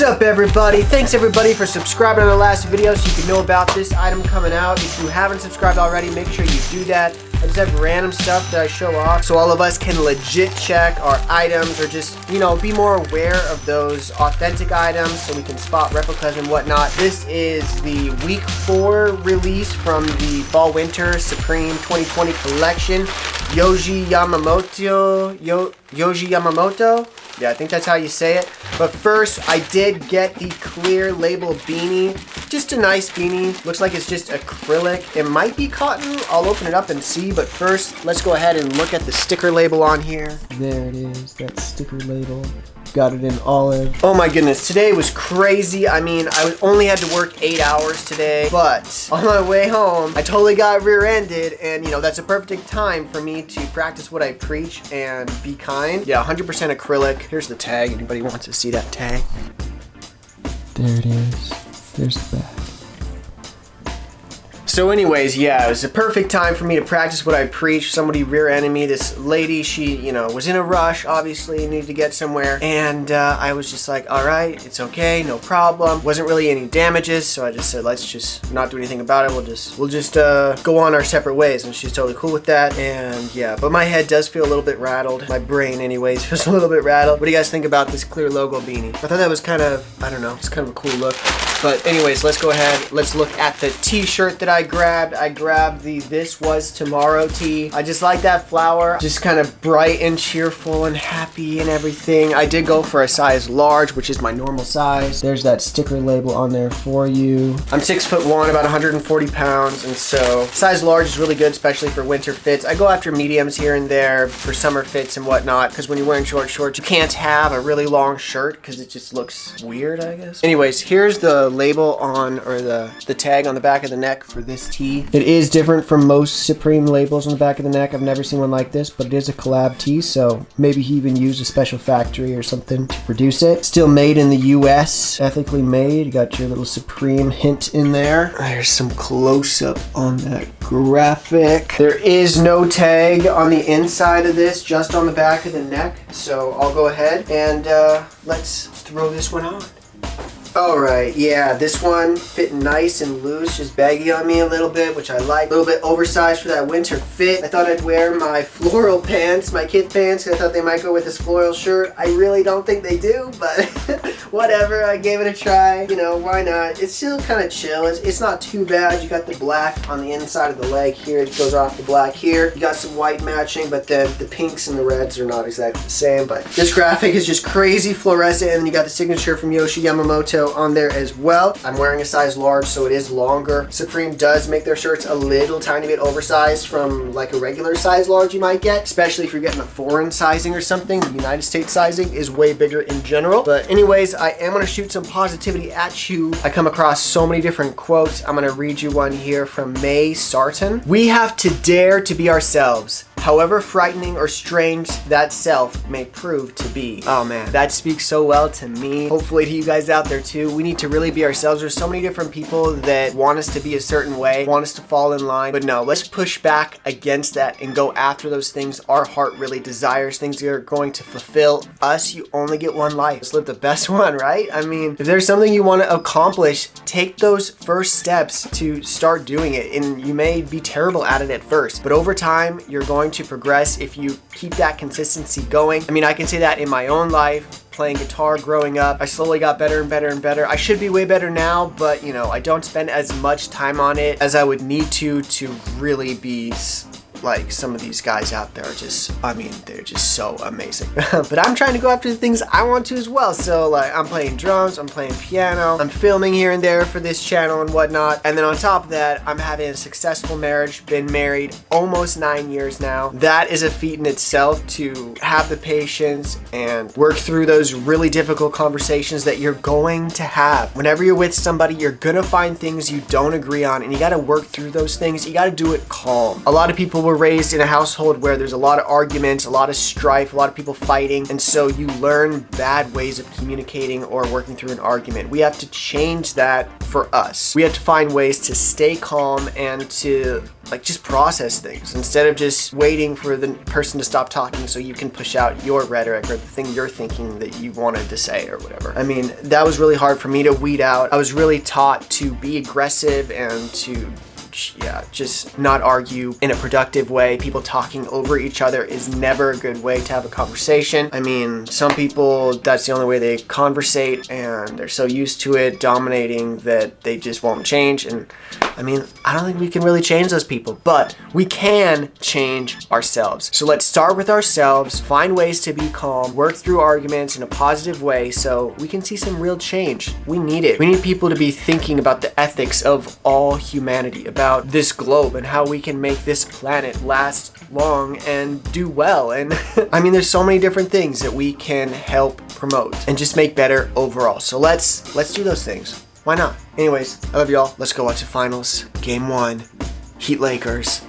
up, everybody? Thanks everybody for subscribing to the last video so you can know about this item coming out. If you haven't subscribed already, make sure you do that. I just have random stuff that I show off so all of us can legit check our items or just, you know, be more aware of those authentic items so we can spot replicas and whatnot. This is the week 4 release from the Fall Winter Supreme 2020 collection. Yohji Yamamoto. Yohji Yamamoto? Yeah, I think that's how you say it. But first, I did get the clear label beanie. Just a nice beanie. Looks like it's just acrylic. It might be cotton. I'll open it up and see. But first, let's go ahead and look at the sticker label on here. There it is, that sticker label. Got it in olive. Oh my goodness, today was crazy. I mean, I only had to work 8 hours today, but on my way home, I totally got rear-ended, and you know, that's a perfect time for me to practice what I preach and be kind. Yeah, 100% acrylic. Here's the tag. Anybody wants to see that tag? There it is. There's the back. So anyways, yeah, it was a perfect time for me to practice what I preach. Somebody rear-ended me. This lady, she, you know, was in a rush, obviously, needed to get somewhere. And I was just like, all right, it's okay, no problem. Wasn't really any damages, so I just said, let's just not do anything about it. We'll just go on our separate ways. And she's totally cool with that. And yeah, but my head does feel a little bit rattled. My brain, anyways, feels a little bit rattled. What do you guys think about this clear logo beanie? I thought that was kind of, I don't know, it's kind of a cool look. But anyways, let's go ahead. Let's look at the t-shirt that I grabbed. I grabbed the This Was Tomorrow tee. I just like that flower. Just kind of bright and cheerful and happy and everything. I did go for a size large, which is my normal size. There's that sticker label on there for you. I'm 6'1", about 140 pounds, and so size large is really good, especially for winter fits. I go after mediums here and there for summer fits and whatnot, because when you're wearing short shorts, you can't have a really long shirt because it just looks weird, I guess. Anyways, here's the label on, or the tag on the back of the neck for this tee. It is different from most Supreme labels on the back of the neck. I've never seen one like this, but it is a collab tee, so maybe he even used a special factory or something to produce it. Still made in the U.S., ethically made. You got your little Supreme hint in there. There's some close-up on that graphic. There is no tag on the inside of this, just on the back of the neck, so I'll go ahead and let's throw this one on. Alright, yeah, this one fit nice and loose, just baggy on me a little bit, which I like. A little bit oversized for that winter fit. I thought I'd wear my floral pants, my kid pants, because I thought they might go with this floral shirt. I really don't think they do, but whatever, I gave it a try. You know, why not? It's still kind of chill. It's not too bad. You got the black on the inside of the leg here. It goes off the black here. You got some white matching, but then the pinks and the reds are not exactly the same. But this graphic is just crazy fluorescent, and then you got the signature from Yohji Yamamoto on there as well. I'm wearing a size large, so it is longer. Supreme does make their shirts a little tiny bit oversized from like a regular size large you might get, especially if you're getting a foreign sizing or something. The United States sizing is way bigger in general. But anyways, I am going to shoot some positivity at you. I come across so many different quotes. I'm going to read you one here from May Sarton. We have to dare to be ourselves, however frightening or strange that self may prove to be. Oh man, that speaks so well to me. Hopefully to you guys out there too. We need to really be ourselves. There's so many different people that want us to be a certain way, want us to fall in line, but no, let's push back against that and go after those things our heart really desires, things that are going to fulfill us. You only get one life. Let's live the best one, right? I mean, if there's something you want to accomplish, take those first steps to start doing it. And you may be terrible at it at first, but over time, you're going to progress if you keep that consistency going. I mean, I can say that in my own life. Playing guitar growing up, I slowly got better and better and better. I should be way better now, but you know, I don't spend as much time on it as I would need to really be like some of these guys out there are just, I mean, they're just so amazing. But I'm trying to go after the things I want to as well. So like, I'm playing drums, I'm playing piano, I'm filming here and there for this channel and whatnot. And then on top of that, I'm having a successful marriage, been married almost 9 years now. That is a feat in itself, to have the patience and work through those really difficult conversations that you're going to have. Whenever you're with somebody, you're gonna find things you don't agree on, and you gotta work through those things. You gotta do it calm. A lot of people will were raised in a household where there's a lot of arguments, a lot of strife, a lot of people fighting, and so you learn bad ways of communicating or working through an argument. We have to change that for us. We have to find ways to stay calm and to just process things instead of just waiting for the person to stop talking so you can push out your rhetoric or the thing you're thinking that you wanted to say or whatever. I mean, that was really hard for me to weed out. I was really taught to be aggressive and to just not argue in a productive way. People talking over each other is never a good way to have a conversation. I mean, some people, that's the only way they conversate, and they're so used to it dominating that they just won't change. And I mean, I don't think we can really change those people, but we can change ourselves. So let's start with ourselves, find ways to be calm, work through arguments in a positive way so we can see some real change. We need it. We need people to be thinking about the ethics of all humanity, about this globe and how we can make this planet last long and do well. And I mean, there's so many different things that we can help promote and just make better overall. So let's do those things. Why not? Anyways, I love y'all. Let's go watch the finals. Game 1, Heat Lakers.